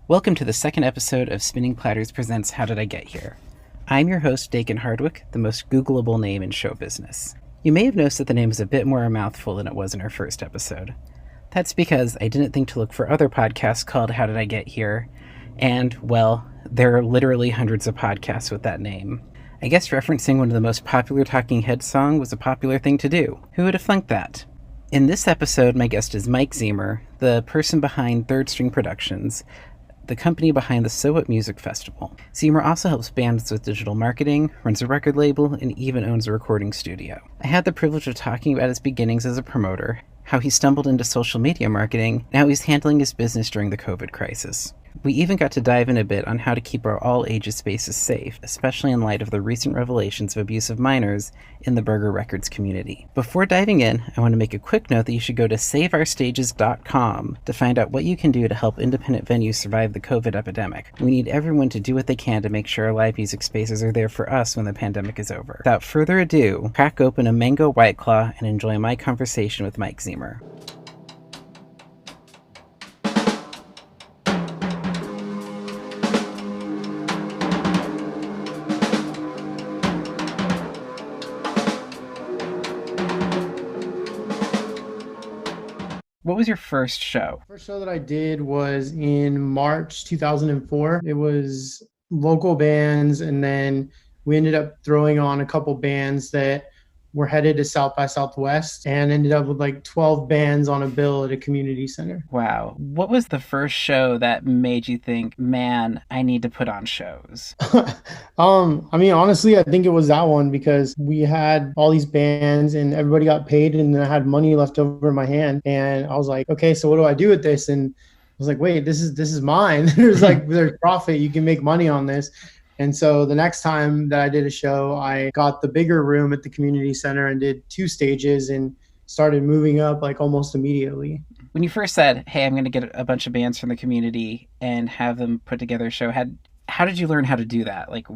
Welcome to the second episode of Spinning Platters Presents How Did I Get Here? I'm your host, Dakin Hardwick, the most Googleable name in show business. You may have noticed that the name is a bit more a mouthful than it was in our first episode. That's because I didn't think to look for other podcasts called How Did I Get Here? And, well, there are literally hundreds of podcasts with that name. I guess referencing one of the most popular Talking Heads songs was a popular thing to do. Who would have thunk that? In this episode, my guest is Mike Ziemer, the person behind Third String Productions, the company behind the So What Music Festival. Ziemer also helps bands with digital marketing, runs a record label, and even owns a recording studio. I had the privilege of talking about his beginnings as a promoter, how he stumbled into social media marketing, and how he's handling his business during the COVID crisis. We even got to dive in a bit on how to keep our all-ages spaces safe, especially in light of the recent revelations of abuse of minors in the Burger Records community. Before diving in, I want to make a quick note that you should go to saveourstages.com to find out what you can do to help independent venues survive the COVID epidemic. We need everyone to do what they can to make sure our live music spaces are there for us when the pandemic is over. Without further ado, crack open a mango White Claw and enjoy my conversation with Mike Ziemer. What was your first show? First show that I did was in March 2004. It was local bands, and then we ended up throwing on a couple bands that were headed to South by Southwest, and ended up with like 12 bands on a bill at a community center. Wow. What was the first show that made you think, man, I need to put on shows? Honestly, I think it was that one because we had all these bands and everybody got paid, and then I had money left over in my hand, and I was like, okay, so what do I do with this? And I was like, wait, this is mine. There's profit. You can make money on this. And so the next time that I did a show, I got the bigger room at the community center and did 2 stages and started moving up like almost immediately. When you first said, hey, I'm going to get a bunch of bands from the community and have them put together a show, how did you learn how to do that? Like,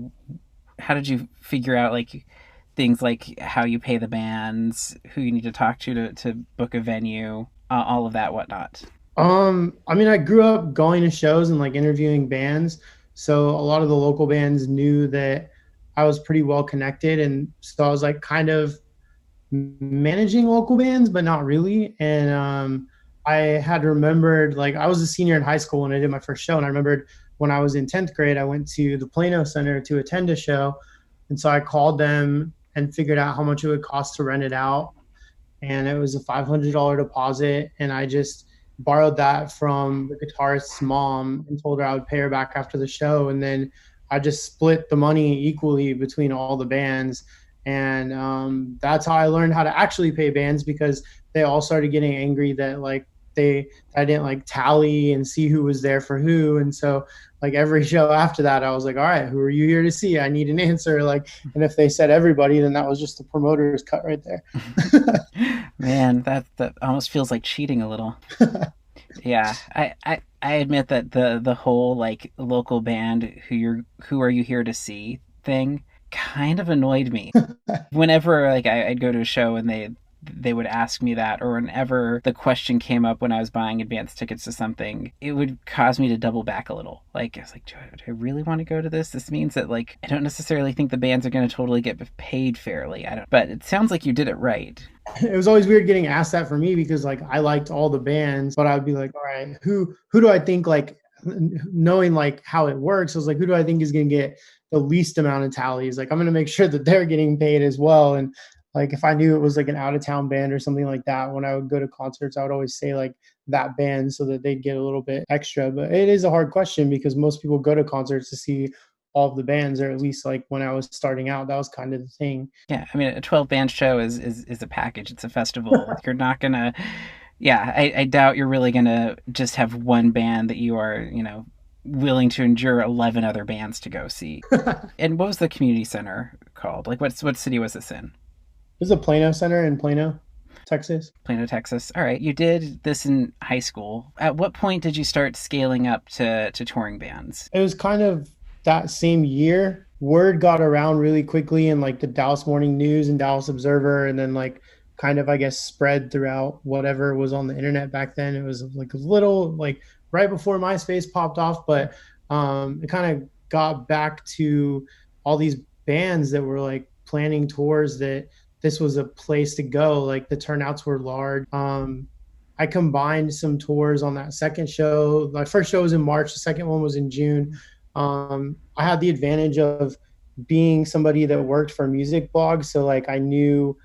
how did you figure out like things like how you pay the bands, who you need to talk to book a venue, all of that, whatnot? I grew up going to shows and like interviewing bands. So a lot of the local bands knew that I was pretty well connected. And so I was like kind of managing local bands, but not really. And I had remembered, like, I was a senior in high school when I did my first show. And I remembered when I was in 10th grade, I went to the Plano Center to attend a show. And so I called them and figured out how much it would cost to rent it out. And it was a $500 deposit. And I just borrowed that from the guitarist's mom and told her I would pay her back after the show. And then I just split the money equally between all the bands. And that's how I learned how to actually pay bands, because they all started getting angry that like I didn't like tally and see who was there for who. And so like every show after that, I was like, all right, who are you here to see? I need an answer. Like, and if they said everybody, then that was just the promoter's cut right there. Man, that almost feels like cheating a little. Yeah, I admit that the whole like local band who are you here to see thing kind of annoyed me. Whenever like I'd go to a show and they would ask me that, or whenever the question came up when I was buying advance tickets to something, it would cause me to double back a little. Like I was like, do I really want to go to this? This means that like I don't necessarily think the bands are going to totally get paid fairly. I don't, but it sounds like you did it right. It was always weird getting asked that for me, because like I liked all the bands, but I'd be like, all right, who do I think, like, knowing like how it works, I was like, who do I think is going to get the least amount of tallies? Like, I'm going to make sure that they're getting paid as well. And like, if I knew it was like an out of town band or something like that, when I would go to concerts, I would always say like that band so that they'd get a little bit extra. But it is a hard question because most people go to concerts to see all of the bands, or at least like when I was starting out, that was kind of the thing. Yeah, I mean a 12 band show is a package. It's a festival. Like, you're not gonna. Yeah, I doubt you're really gonna just have one band that you are willing to endure 11 other bands to go see. And what was the community center called? Like, what city was this in? There's a Plano Center in Plano, Texas. Plano, Texas. All right. You did this in high school. At what point did you start scaling up to touring bands? It was kind of that same year. Word got around really quickly in like the Dallas Morning News and Dallas Observer, and then like kind of, I guess, spread throughout whatever was on the internet back then. It was like a little like right before MySpace popped off, but it kind of got back to all these bands that were like planning tours, that this was a place to go. Like the turnouts were large. I combined some tours on that second show. My first show was in March, the second one was in June. I had the advantage of being somebody that worked for music blogs. So like I knew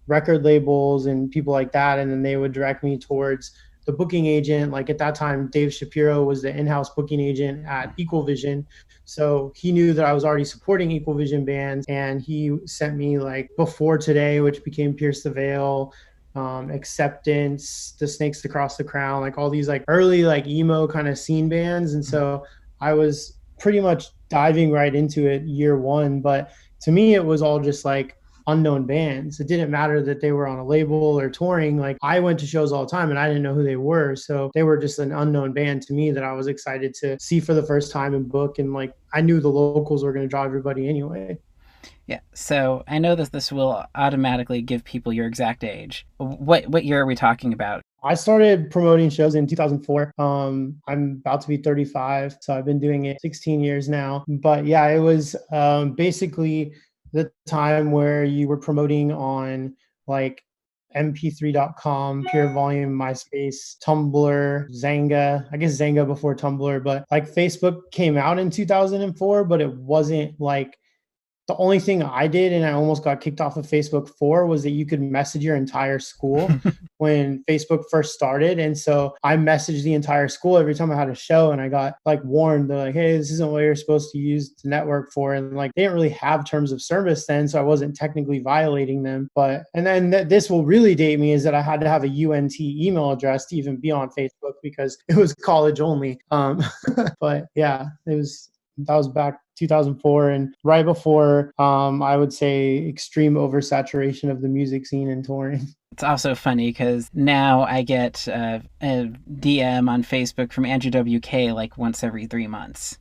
record labels and people like that, and then they would direct me towards the booking agent. Like at that time, Dave Shapiro was the in-house booking agent at Equal Vision, so he knew that I was already supporting Equal Vision bands, and he sent me like Before Today, which became Pierce the Veil, Acceptance, The Snakes to Cross the Crown, like all these like early like emo kind of scene bands. And so I was pretty much diving right into it year one. But to me, it was all just like unknown bands. It didn't matter that they were on a label or touring. Like I went to shows all the time and I didn't know who they were. So they were just an unknown band to me that I was excited to see for the first time and book. And like I knew the locals were going to draw everybody anyway. Yeah. So I know that this will automatically give people your exact age. What year are we talking about? I started promoting shows in 2004. I'm about to be 35, so I've been doing it 16 years now. But yeah, it was basically the time where you were promoting on like mp3.com, Pure Volume, MySpace, Tumblr, Zanga. I guess Zanga before Tumblr, but like Facebook came out in 2004, but it wasn't like the only thing I did, and I almost got kicked off of Facebook for, was that you could message your entire school when Facebook first started. And so I messaged the entire school every time I had a show, and I got like warned. They're like, hey, this isn't what you're supposed to use the network for. And like they didn't really have terms of service then, so I wasn't technically violating them. But and then this will really date me, is that I had to have a UNT email address to even be on Facebook because it was college only. But yeah, that was back 2004, and right before I would say extreme oversaturation of the music scene and touring. It's also funny because now I get a DM on Facebook from Andrew WK like once every 3 months,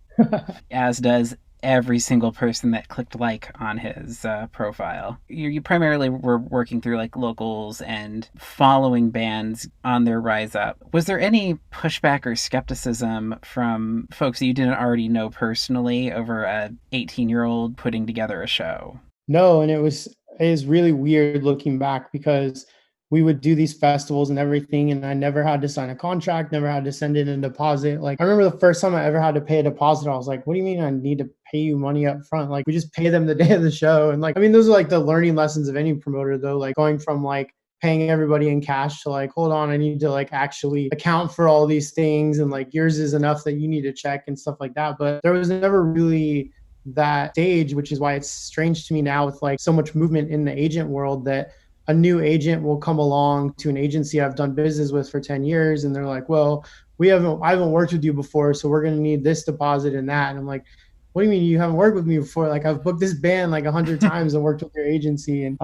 as does every single person that clicked like on his profile. You primarily were working through like locals and following bands on their rise up. Was there any pushback or skepticism from folks that you didn't already know personally over a 18-year-old putting together a show? No, and it is really weird looking back, because we would do these festivals and everything, and I never had to sign a contract, never had to send in a deposit. Like I remember the first time I ever had to pay a deposit, I was like, what do you mean I need to pay you money up front? Like we just pay them the day of the show. And like, I mean, those are like the learning lessons of any promoter though, like going from like paying everybody in cash to like, hold on, I need to like actually account for all these things, and like yours is enough that you need to check and stuff like that. But there was never really that stage, which is why it's strange to me now with like so much movement in the agent world, that a new agent will come along to an agency I've done business with for 10 years, and they're like, well, I haven't worked with you before, so we're going to need this deposit and that. And I'm like, what do you mean you haven't worked with me before? Like I've booked this band like 100 times and worked with your agency. And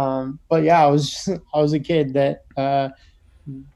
but yeah, I was a kid that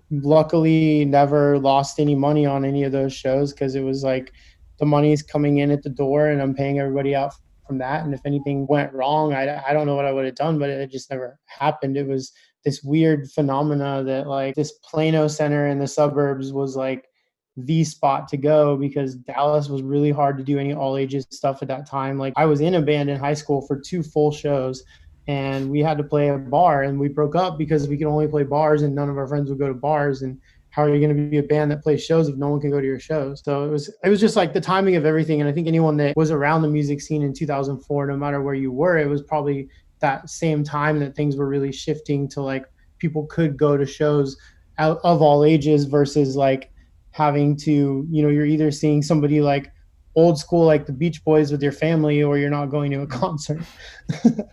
luckily never lost any money on any of those shows, because it was like the money's coming in at the door and I'm paying everybody out from that. And if anything went wrong, I don't know what I would have done, but it just never happened. It was this weird phenomena that like this Plano center in the suburbs was like the spot to go, because Dallas was really hard to do any all ages stuff at that time. Like I was in a band in high school for 2 full shows, and we had to play a bar, and we broke up because we could only play bars and none of our friends would go to bars. And how are you going to be a band that plays shows if no one can go to your shows? So it was just like the timing of everything. And I think anyone that was around the music scene in 2004, no matter where you were, it was probably that same time that things were really shifting to like people could go to shows out of all ages versus like having to, you're either seeing somebody like old school like the Beach Boys with your family, or you're not going to a concert.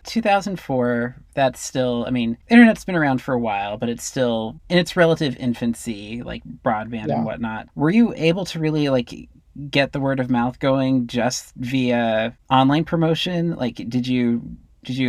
2004, that's still, I mean, internet's been around for a while, but it's still in its relative infancy, like broadband and Yeah. whatnot. Were you able to really like get the word of mouth going just via online promotion? Like, did you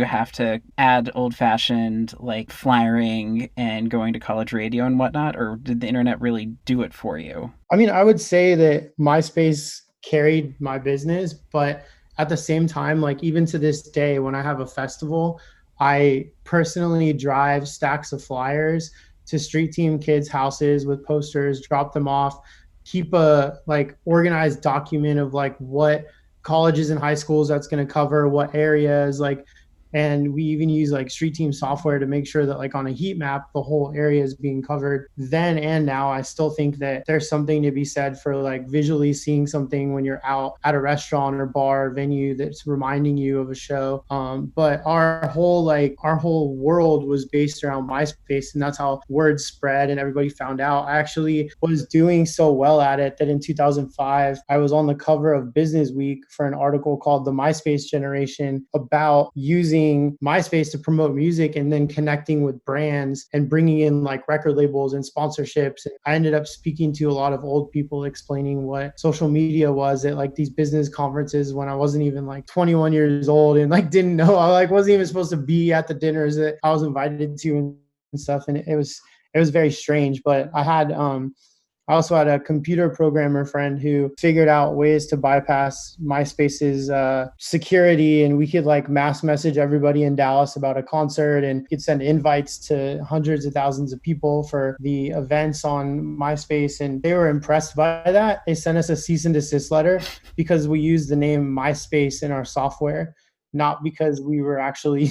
have to add old fashioned like flyering and going to college radio and whatnot, or did the internet really do it for you? I mean, I would say that MySpace carried my business, but at the same time, like even to this day, when I have a festival, I personally drive stacks of flyers to street team kids' houses with posters, drop them off, keep a like organized document of like what colleges and high schools that's going to cover, what areas, like, and we even use like street team software to make sure that like on a heat map the whole area is being covered. Then and now I still think that there's something to be said for like visually seeing something when you're out at a restaurant or bar or venue that's reminding you of a show. But our whole world was based around MySpace, and that's how word spread and everybody found out. I actually was doing so well at it that in 2005 I was on the cover of Business Week for an article called The MySpace Generation, about using MySpace to promote music and then connecting with brands and bringing in like record labels and sponsorships. I ended up speaking to a lot of old people explaining what social media was at like these business conferences when I wasn't even like 21 years old, and like didn't know, I like wasn't even supposed to be at the dinners that I was invited to and stuff. And it was very strange. But I also had a computer programmer friend who figured out ways to bypass MySpace's security, and we could like mass message everybody in Dallas about a concert, and could send invites to hundreds of thousands of people for the events on MySpace. And they were impressed by that. They sent us a cease and desist letter because we used the name MySpace in our software, not because we were actually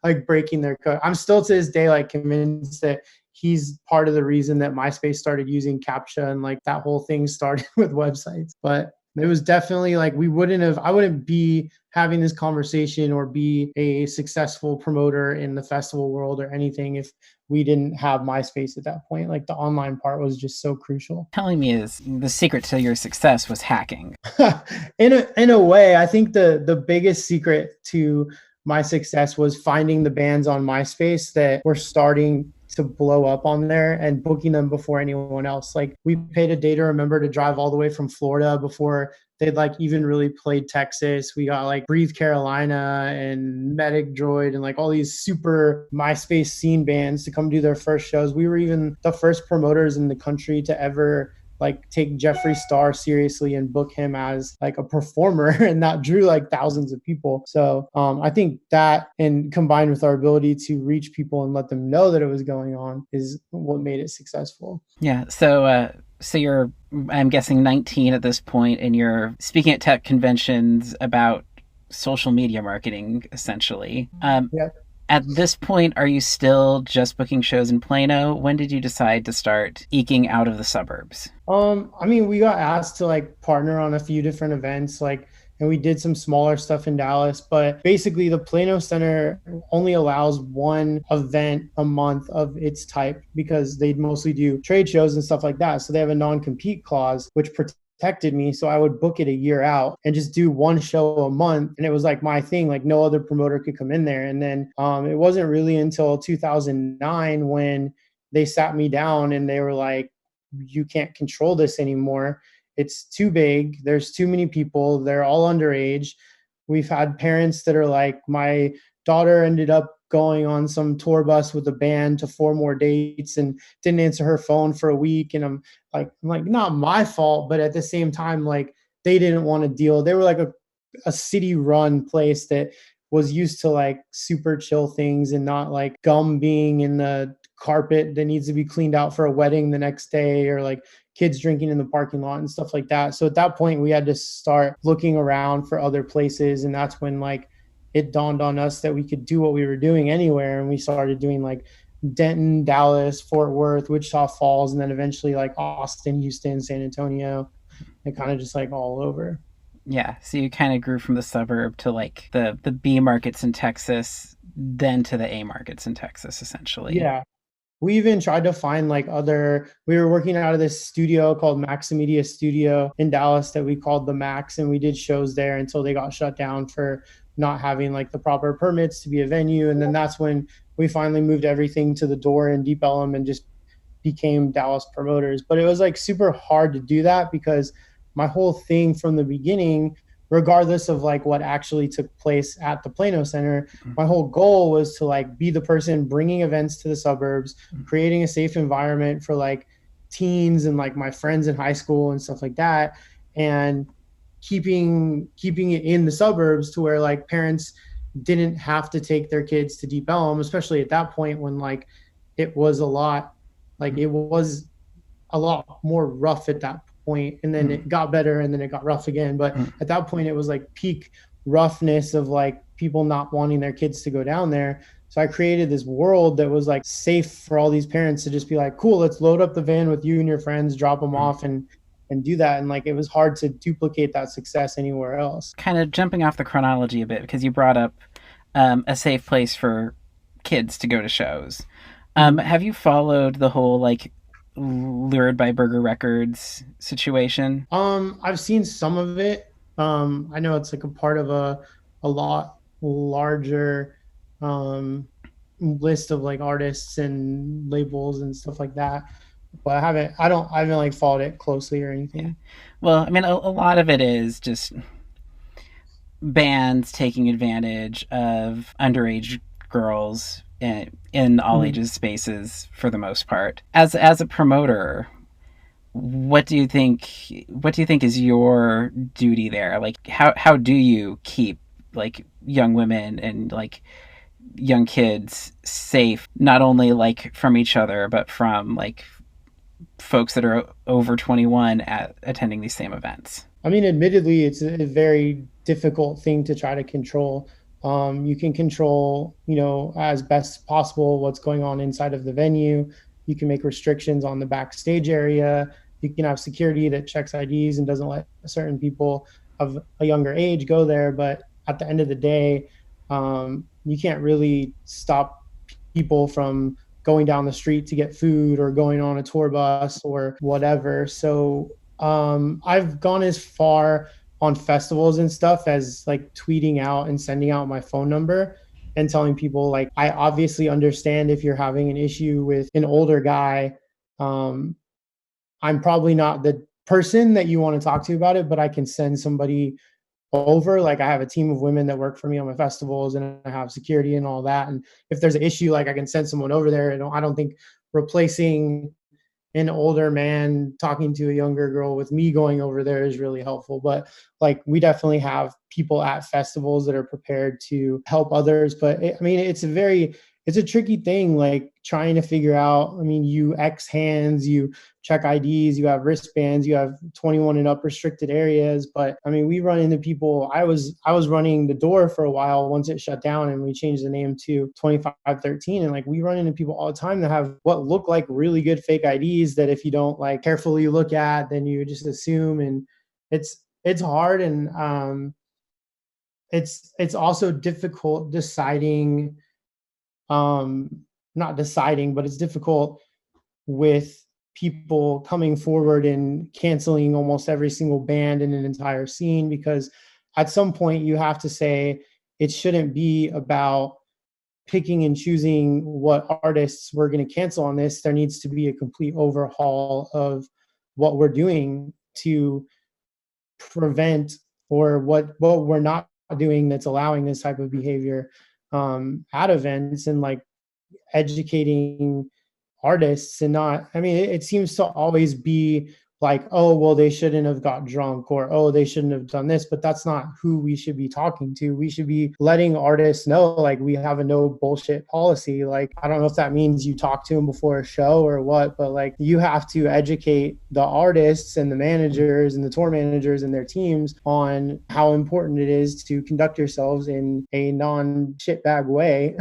like breaking their code. I'm still to this day like convinced that he's part of the reason that MySpace started using CAPTCHA and like that whole thing started with websites. But it was definitely like I wouldn't be having this conversation or be a successful promoter in the festival world or anything if we didn't have MySpace at that point. Like the online part was just so crucial. Telling me is the secret to your success was hacking. In a way, I think the biggest secret to my success was finding the bands on MySpace that were starting to blow up on there and booking them before anyone else. Like we paid a day to remember to drive all the way from Florida before they'd like even really played Texas. We got like Breathe Carolina and Medic Droid and like all these super MySpace scene bands to come do their first shows. We were even the first promoters in the country to ever like take Jeffree Star seriously and book him as like a performer, and that drew like thousands of people. So I think that, and combined with our ability to reach people and let them know that it was going on, is what made it successful. Yeah. So you're, I'm guessing, 19 at this point, and you're speaking at tech conventions about social media marketing, essentially. Yeah. At this point, are you still just booking shows in Plano? When did you decide to start eking out of the suburbs? I mean, we got asked to like partner on a few different events, like, and we did some smaller stuff in Dallas, but basically the Plano Center only allows one event a month of its type because they mostly do trade shows and stuff like that. So they have a non-compete clause, which protected me. So I would book it a year out and just do one show a month. And it was like my thing, like no other promoter could come in there. And then it wasn't really until 2009 when they sat me down and they were like, you can't control this anymore. It's too big. There's too many people. They're all underage. We've had parents that are like, my daughter ended up going on some tour bus with a band to 4 more dates and didn't answer her phone for a week. And I'm like, not my fault, but at the same time, like they didn't want to deal. They were like a city run place that was used to like super chill things and not like gum being in the carpet that needs to be cleaned out for a wedding the next day, or like kids drinking in the parking lot and stuff like that. So at that point we had to start looking around for other places, and that's when like it dawned on us that we could do what we were doing anywhere, and we started doing like Denton, Dallas, Fort Worth, Wichita Falls, and then eventually like Austin, Houston, San Antonio, and kind of just like all over. Yeah, so you kind of grew from the suburb to like the B markets in Texas, then to the A markets in Texas, essentially. Yeah. We even tried to find like we were working out of this studio called Maximedia Studio in Dallas that we called the Max. And we did shows there until they got shut down for not having like the proper permits to be a venue. And then that's when we finally moved everything to the door in Deep Ellum and just became Dallas promoters. But it was like super hard to do that because my whole thing from the beginning, regardless of like what actually took place at the Plano Center, my whole goal was to like be the person bringing events to the suburbs, creating a safe environment for like teens and like my friends in high school and stuff like that, and keeping it in the suburbs to where like parents didn't have to take their kids to Deep Ellum, especially at that point when it was a lot more rough at that point, and then Mm. it got better, and then it got rough again. But Mm. at that point, it was like peak roughness of like people not wanting their kids to go down there. So I created this world that was like safe for all these parents to just be like, cool, let's load up the van with you and your friends, drop them Mm. off, and do that. And like it was hard to duplicate that success anywhere else. Kind of jumping off the chronology a bit because you brought up a safe place for kids to go to shows. Mhm. Have you followed the whole like lured by Burger Records situation? I've seen some of it. I know it's like a part of a lot larger um list of like artists and labels and stuff like that. But I haven't like followed it closely or Yeah. anything. Well, I mean, a lot of it is just bands taking advantage of underage girls in all Mhm. ages spaces for the most part. As a promoter, what do you think is your duty there? Like how do you keep like young women and like young kids safe, not only like from each other but from like folks that are over 21 at attending these same events? I mean, admittedly, it's a very difficult thing to try to control. You can control, as best possible what's going on inside of the venue. You can make restrictions on the backstage area. You can have security that checks IDs and doesn't let certain people of a younger age go there. But at the end of the day, you can't really stop people from going down the street to get food or going on a tour bus or whatever. So I've gone as far on festivals and stuff as like tweeting out and sending out my phone number and telling people like I obviously understand if you're having an issue with an older guy. Um, I'm probably not the person that you want to talk to about it, but I can send somebody over. Like I have a team of women that work for me on my festivals, and I have security and all that. And if there's an issue, like I can send someone over there. I don't think replacing an older man talking to a younger girl with me going over there is really helpful. But like we definitely have people at festivals that are prepared to help others. But I mean, it's a tricky thing, like trying to figure out. I mean, you X hands, you check IDs, you have wristbands, you have 21 and up restricted areas. But I mean, we run into people. I was running the door for a while once it shut down, and we changed the name to 2513. And like we run into people all the time that have what look like really good fake IDs that if you don't like carefully look at, then you just assume. And it's hard. And it's also difficult deciding, um not deciding, but it's difficult with people coming forward and canceling almost every single band in an entire scene, because at some point you have to say it shouldn't be about picking and choosing what artists we're going to cancel on this. There needs to be a complete overhaul of what we're doing to prevent, or what we're not doing that's allowing this type of behavior at events, and like educating artists. And not, I mean, it seems to always be like, oh well, they shouldn't have got drunk, or oh they shouldn't have done this. But that's not who we should be talking to. We should be letting artists know like we have a no bullshit policy. Like I don't know if that means you talk to them before a show or what, but like you have to educate the artists and the managers and the tour managers and their teams on how important it is to conduct yourselves in a non shitbag way.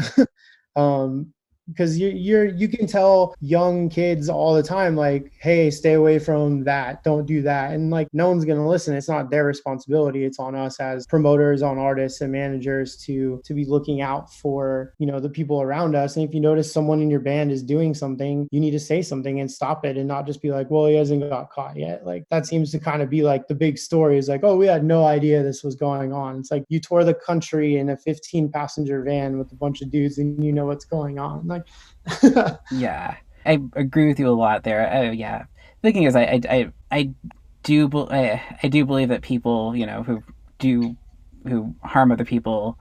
um because you can tell young kids all the time like, hey, stay away from that, don't do that, and like no one's going to listen. It's not their responsibility. It's on us as promoters, on artists and managers to be looking out for, the people around us. And if you notice someone in your band is doing something, you need to say something and stop it, and not just be like, well, he hasn't got caught yet. Like that seems to kind of be like the big story, is like, oh, we had no idea this was going on. It's like you tour the country in a 15 passenger van with a bunch of dudes and you know what's going on. Like Yeah, I agree with you a lot there. Oh yeah, the thing is, I do believe that people, do who harm other people,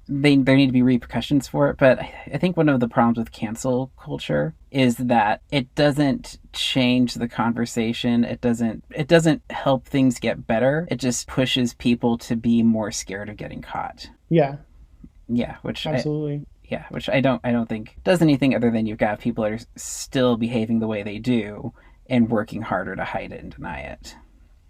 there need to be repercussions for it. But I think one of the problems with cancel culture is that it doesn't change the conversation. It doesn't help things get better. It just pushes people to be more scared of getting caught. yeah, Yeah, which I, absolutely. yeah, which I don't think does anything other than you've got people that are still behaving the way they do, and working harder to hide it and deny it.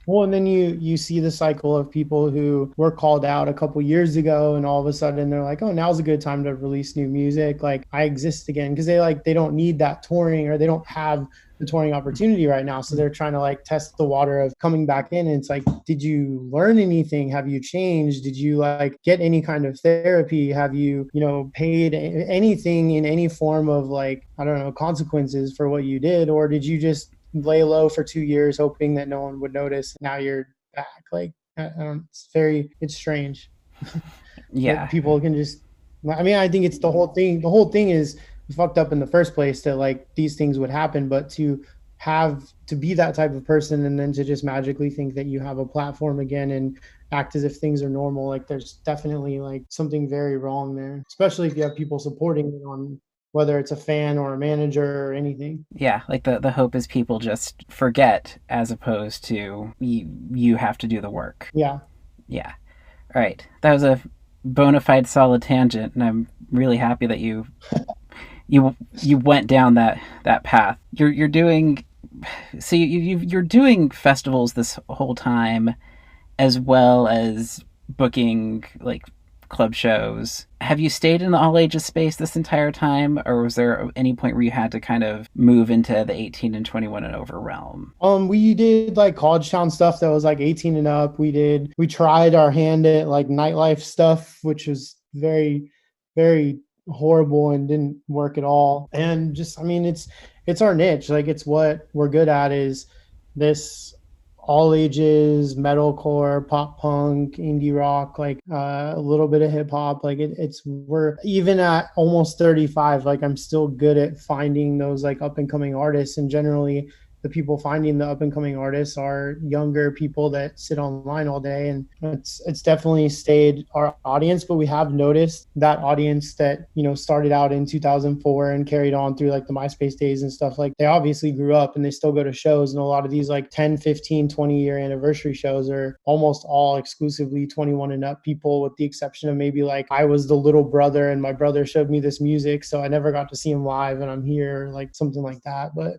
Well, and then you see the cycle of people who were called out a couple years ago, and all of a sudden they're like, "Oh, now's a good time to release new music. Like I exist again," because they don't need that touring, or they don't have the touring opportunity right now. So they're trying to like test the water of coming back in. And it's like, did you learn anything? Have you changed? Did you like get any kind of therapy? Have you, paid anything in any form of like, I don't know, consequences for what you did? Or did you just lay low for 2 years hoping that no one would notice? Now you're back. Like, I don't, it's strange that Yeah. people can just, I mean, I think it's the whole thing is fucked up in the first place, that like these things would happen. But to be that type of person and then to just magically think that you have a platform again and act as if things are normal, like there's definitely like something very wrong there, especially if you have people supporting it, on whether it's a fan or a manager or anything. Yeah, like the hope is people just forget as opposed to you have to do the work. Yeah. Yeah. All right. That was a bona fide solid tangent, and I'm really happy that you went down that path. You're doing so you're doing festivals this whole time, as well as booking like club shows. Have you stayed in the all ages space this entire time, or was there any point where you had to kind of move into the 18 and 21 and over realm? We did like college town stuff that was like 18 and up. We tried our hand at like nightlife stuff, which was very, very horrible and didn't work at all. And just, I mean, it's our niche. Like it's what we're good at, is this all ages metalcore, pop punk, indie rock, like a little bit of hip hop. Like it's we're even at almost 35. Like I'm still good at finding those like up and coming artists, and generally the people finding the up and coming artists are younger people that sit online all day. And it's definitely stayed our audience. But we have noticed that audience that started out in 2004 and carried on through like the MySpace days and stuff, like they obviously grew up and they still go to shows. And a lot of these like 10, 15, 20-year anniversary shows are almost all exclusively 21 and up people, with the exception of maybe like I was the little brother and my brother showed me this music, so I never got to see him live and I'm here, like something like that. But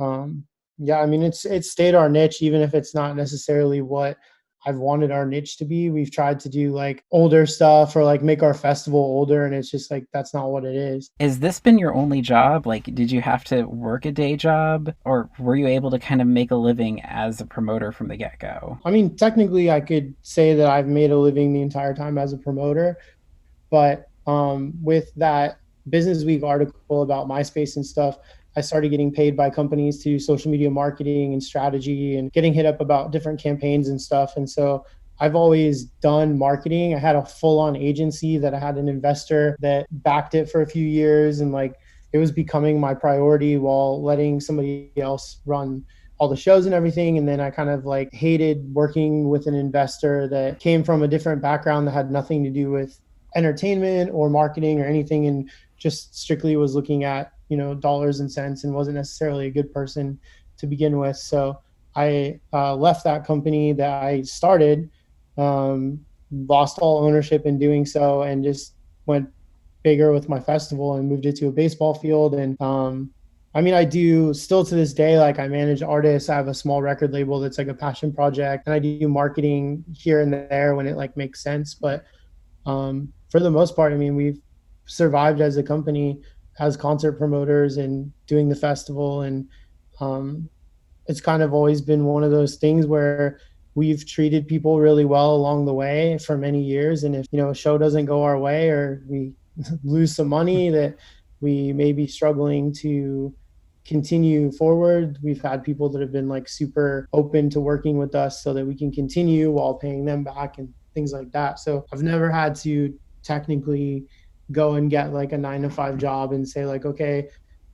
um yeah, I mean, it's stayed our niche, even if it's not necessarily what I've wanted our niche to be. We've tried to do like older stuff or like make our festival older, and it's just like that's not what it is. Has this been your only job? Like, did you have to work a day job, or were you able to kind of make a living as a promoter from the get go? I mean, technically, I could say that I've made a living the entire time as a promoter, but with that Business Week article about MySpace and stuff, I started getting paid by companies to do social media marketing and strategy and getting hit up about different campaigns and stuff. And so I've always done marketing. I had a full on agency that I had an investor that backed it for a few years. And like it was becoming my priority while letting somebody else run all the shows and everything. And then I kind of like hated working with an investor that came from a different background that had nothing to do with entertainment or marketing or anything, and just strictly was looking at dollars and cents, and wasn't necessarily a good person to begin with. So I left that company that I started, lost all ownership in doing so, and just went bigger with my festival and moved it to a baseball field. And I mean, I do still to this day, like I manage artists. I have a small record label that's like a passion project, and I do marketing here and there when it like makes sense. But for the most part, I mean, we've survived as a company as concert promoters and doing the festival. And um, it's kind of always been one of those things where we've treated people really well along the way for many years. And if, a show doesn't go our way, or we lose some money that we may be struggling to continue forward, we've had people that have been like super open to working with us so that we can continue while paying them back and things like that. So I've never had to technically go and get like a 9 to 5 job and say like, okay,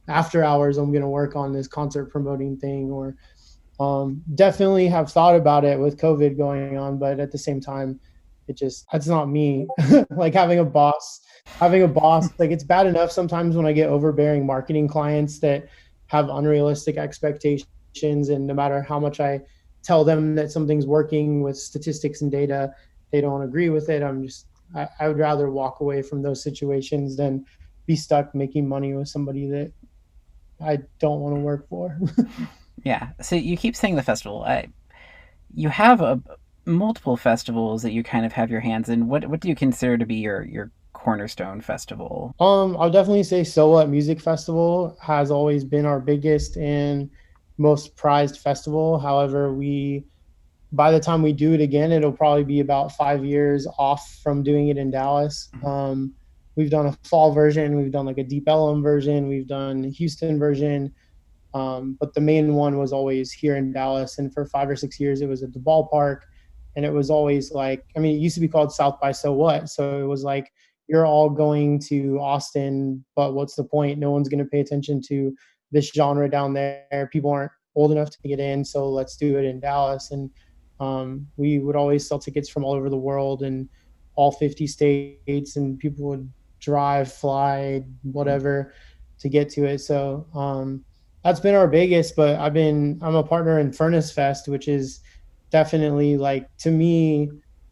after hours I'm going to work on this concert promoting thing. Or definitely have thought about it with COVID going on, but at the same time, that's not me. Like having a boss, like it's bad enough sometimes when I get overbearing marketing clients that have unrealistic expectations, and no matter how much I tell them that something's working with statistics and data, they don't agree with it. I would rather walk away from those situations than be stuck making money with somebody that I don't want to work for. Yeah. So you keep saying the festival. You have multiple festivals that you kind of have your hands in. What do you consider to be your cornerstone festival? I'll definitely say So What Music Festival has always been our biggest and most prized festival. However, we by the time we do it again, it'll probably be about 5 years off from doing it in Dallas. We've done a fall version, we've done like a Deep Ellum version, we've done Houston version, but the main one was always here in Dallas. And for 5 or 6 years, it was at the ballpark. And it was always like, I mean, it used to be called South by So What. So it was like, you're all going to Austin, but what's the point? No one's going to pay attention to this genre down there. People aren't old enough to get in. So let's do it in Dallas. And we would always sell tickets from all over the world and all 50 states, and people would drive, fly, whatever to get to it. So, that's been our biggest, but I'm a partner in Furnace Fest, which is definitely like to me,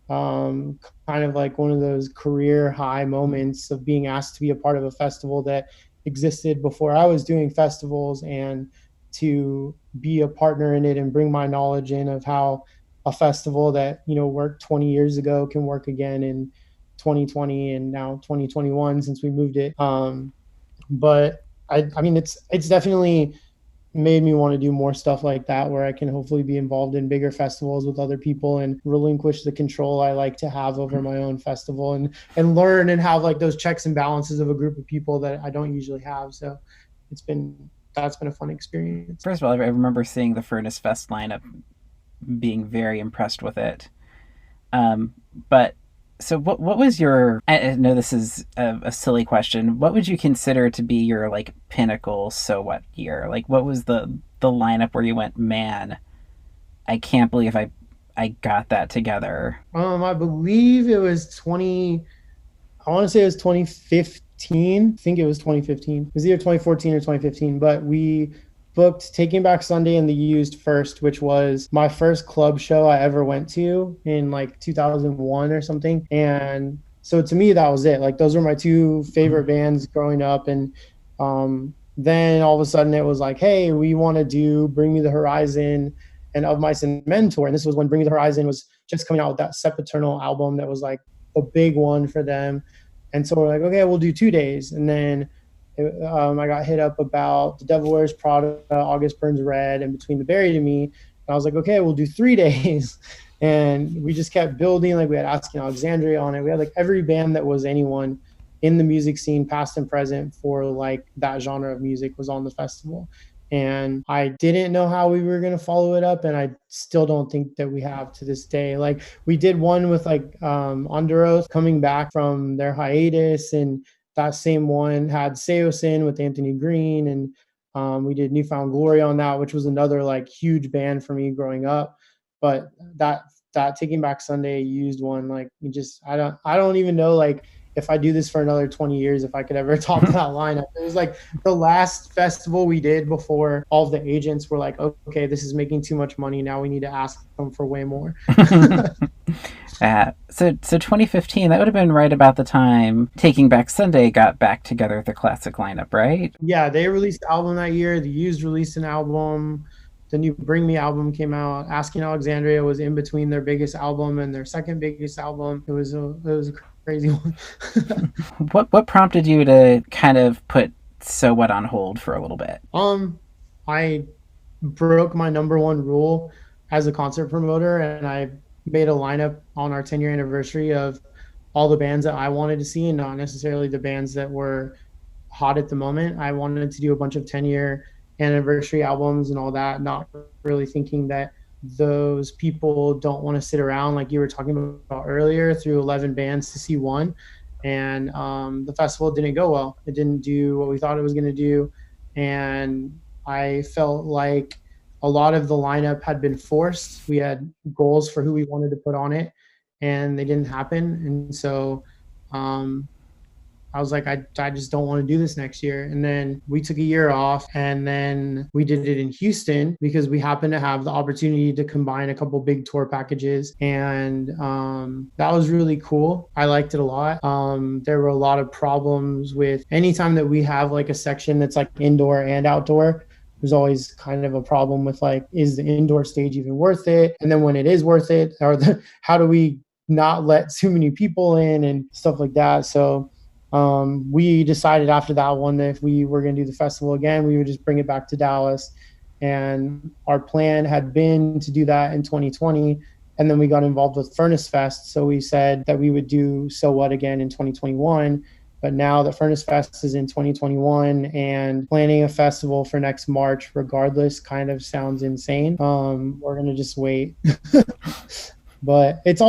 um, kind of like one of those career high moments of being asked to be a part of a festival that existed before I was doing festivals, and to be a partner in it and bring my knowledge in of how a festival that, worked 20 years ago can work again in 2020 and now 2021 since we moved it. But I mean, it's definitely made me want to do more stuff like that, where I can hopefully be involved in bigger festivals with other people and relinquish the control I like to have over my own festival, and learn and have like those checks and balances of a group of people that I don't usually have. So it's been that's been a fun experience. First of all, I remember seeing the Furnace Fest lineup, being very impressed with it. Um, but so what was your? I know this is a silly question. What would you consider to be your like pinnacle So What year? Like what was the lineup where you went, man, I can't believe I got that together. I believe it was 20. I want to say it was 2015. I think it was 2015. It was either 2014 or 2015, but we booked Taking Back Sunday and the Used first, which was my first club show I ever went to in like 2001 or something. And so to me, that was it. Like those were my two favorite bands growing up. And then all of a sudden it was like, hey, we want to do Bring Me the Horizon and Of Mice and Men tour. And this was when Bring Me the Horizon was just coming out with that Sempiternal album that was like a big one for them. And so we're like, okay, we'll do 2 days. And then I got hit up about The Devil Wears Prada, August Burns Red, and Between the Buried and Me. And I was like, okay, we'll do 3 days. And we just kept building. Like we had Asking Alexandria on it. We had like every band that was anyone in the music scene, past and present, for like that genre of music was on the festival. And I didn't know how we were going to follow it up, and I still don't think that we have to this day. Like we did one with like Under Oath coming back from their hiatus, and that same one had Seosin with Anthony Green, and we did Newfound Glory on that, which was another like huge band for me growing up. But that Taking Back Sunday Used one, like you just I don't even know like if I do this for another 20 years, if I could ever top that lineup. It was like the last festival we did before all of the agents were like, okay, this is making too much money. Now we need to ask them for way more. So 2015, that would have been right about the time Taking Back Sunday got back together with the classic lineup, right? Yeah, they released an album that year. The Used released an album. The new Bring Me album came out. Asking Alexandria was in between their biggest album and their second biggest album. It was a crazy one. What prompted you to kind of put So What on hold for a little bit? I broke my number one rule as a concert promoter, and I made a lineup on our 10-year anniversary of all the bands that I wanted to see, and not necessarily the bands that were hot at the moment. I wanted to do a bunch of 10-year anniversary albums and all that, not really thinking that those people don't want to sit around like you were talking about earlier through 11 bands to see one. And the festival didn't go well. It didn't do what we thought it was going to do. And I felt like a lot of the lineup had been forced. We had goals for who we wanted to put on it, and they didn't happen. And so um, I was like, I just don't want to do this next year. And then we took a year off, and then we did it in Houston because we happened to have the opportunity to combine a couple big tour packages. And that was really cool. I liked it a lot. There were a lot of problems with anytime that we have like a section that's like indoor and outdoor. there's always kind of a problem with like, is the indoor stage even worth it? And then when it is worth it, how do we not let too many people in and stuff like that? So we decided after that one that if we were going to do the festival again, we would just bring it back to Dallas. And our plan had been to do that in 2020. And then we got involved with Furnace Fest. So we said that we would do So What again in 2021. But now that Furnace Fest is in 2021 and planning a festival for next March, regardless, kind of sounds insane. We're going to just wait. But it's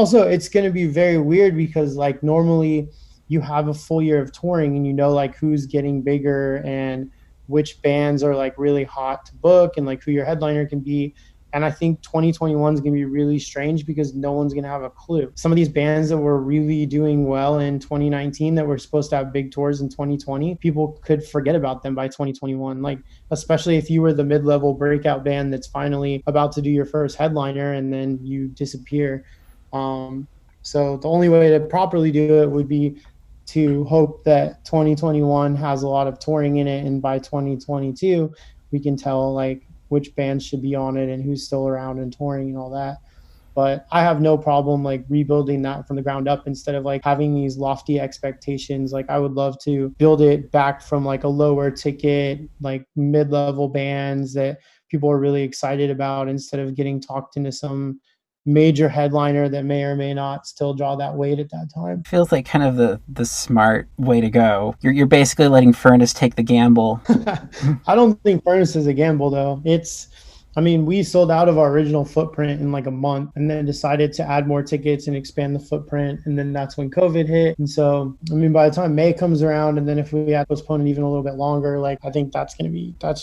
going to be very weird because like normally you have a full year of touring and you know like who's getting bigger and which bands are like really hot to book and like who your headliner can be. And I think 2021 is going to be really strange because no one's going to have a clue. Some of these bands that were really doing well in 2019 that were supposed to have big tours in 2020, people could forget about them by 2021. Like, especially if you were the mid-level breakout band that's finally about to do your first headliner and then you disappear. Um, so the only way to properly do it would be to hope that 2021 has a lot of touring in it, and by 2022 we can tell like which bands should be on it and who's still around and touring and all that. But I have no problem like rebuilding that from the ground up instead of like having these lofty expectations. Like I would love to build it back from like a lower ticket, like mid-level bands that people are really excited about instead of getting talked into some major headliner that may or may not still draw that weight at that time. Feels like kind of the smart way to go. You're basically letting Furnace take the gamble. I don't think Furnace is a gamble though. I mean, we sold out of our original footprint in like a month and then decided to add more tickets and expand the footprint. And then that's when COVID hit. And so, I mean, by the time May comes around, and then if we had to postpone it even a little bit longer, like I think that's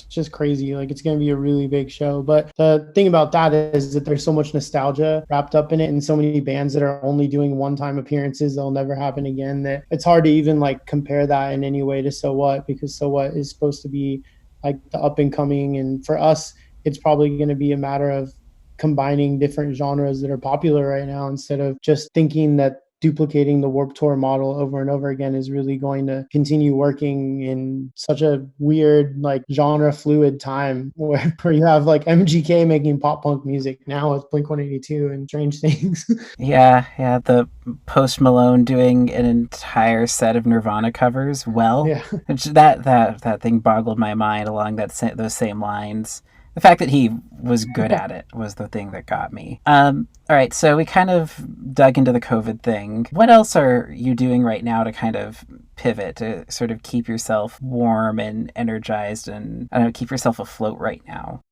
just crazy. Like it's going to be a really big show. But the thing about that is that there's so much nostalgia wrapped up in it and so many bands that are only doing one-time appearances that'll never happen again that it's hard to even like compare that in any way to So What, because So What is supposed to be like the up and coming. And for us, it's probably going to be a matter of combining different genres that are popular right now instead of just thinking that duplicating the Warped Tour model over and over again is really going to continue working in such a weird, like genre fluid time where you have like MGK making pop punk music now with Blink 182 and Strange Things. Yeah. The Post Malone doing an entire set of Nirvana covers. Well, Yeah. that thing boggled my mind along those same lines. The fact that he was good at it was the thing that got me. All right, so we kind of dug into the COVID thing. What else are you doing right now to kind of pivot, to sort of keep yourself warm and energized and, I don't know, keep yourself afloat right now?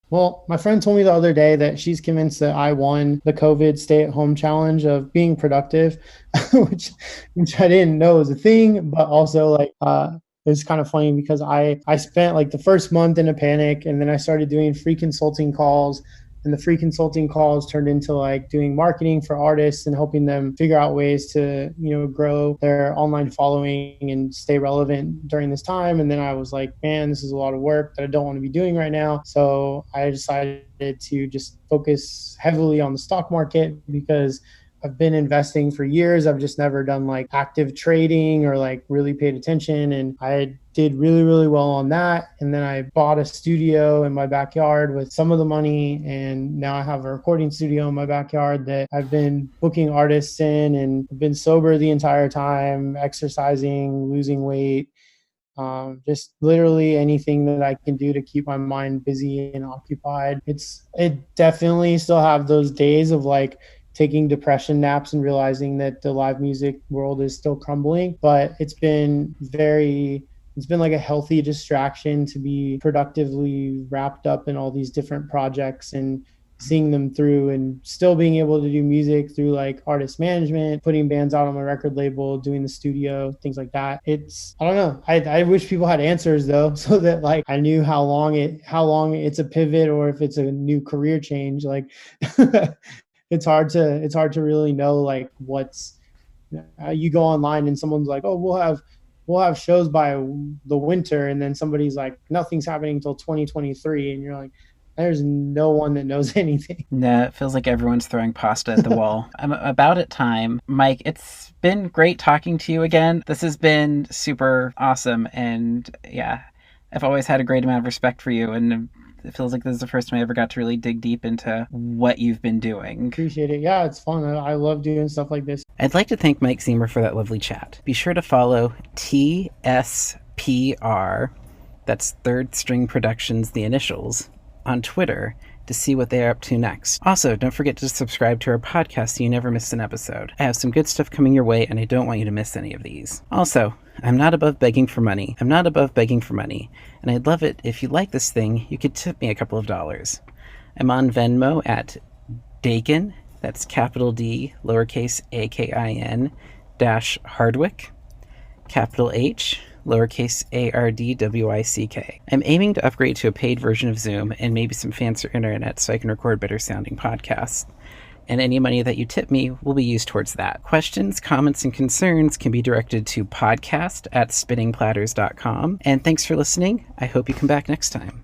Well, my friend told me the other day that she's convinced that I won the COVID stay-at-home challenge of being productive, which which I didn't know was a thing, but also like it's kind of funny because I spent like the first month in a panic, and then I started doing free consulting calls, and the free consulting calls turned into like doing marketing for artists and helping them figure out ways to, grow their online following and stay relevant during this time. And then I was like, man, this is a lot of work that I don't want to be doing right now. So I decided to just focus heavily on the stock market because I've been investing for years. I've just never done like active trading or like really paid attention. And I did really, really well on that. And then I bought a studio in my backyard with some of the money. And now I have a recording studio in my backyard that I've been booking artists in, and I've been sober the entire time, exercising, losing weight, just literally anything that I can do to keep my mind busy and occupied. It definitely still have those days of like taking depression naps and realizing that the live music world is still crumbling, but it's been like a healthy distraction to be productively wrapped up in all these different projects and seeing them through, and still being able to do music through like artist management, putting bands out on my record label, doing the studio, things like that. I don't know. I wish people had answers though, so that like I knew how long it's a pivot or if it's a new career change. Like it's hard to really know like what's you go online and someone's like, oh, we'll have shows by the winter, and then somebody's like, nothing's happening until 2023, and you're like, There's no one that knows anything. No, it feels like everyone's throwing pasta at the wall. I'm about at time. Mike, it's been great talking to you again. This has been super awesome. And yeah, I've always had a great amount of respect for you. And it feels like this is the first time I ever got to really dig deep into what you've been doing. Appreciate it. Yeah, it's fun. I love doing stuff like this. I'd like to thank Mike Ziemer for that lovely chat. Be sure to follow TSPR, that's Third String Productions, the initials, on Twitter to see what they are up to next. Also, don't forget to subscribe to our podcast so you never miss an episode. I have some good stuff coming your way, and I don't want you to miss any of these. Also, I'm not above begging for money. And I'd love it if you like this thing, you could tip me a couple of dollars. I'm on Venmo at Dakin, that's capital D, lowercase AKIN, dash Hardwick, capital H, lowercase ARDWICK. I'm aiming to upgrade to a paid version of Zoom and maybe some fancier internet so I can record better sounding podcasts. And any money that you tip me will be used towards that. Questions, comments, and concerns can be directed to podcast@spinningplatters.com. And thanks for listening. I hope you come back next time.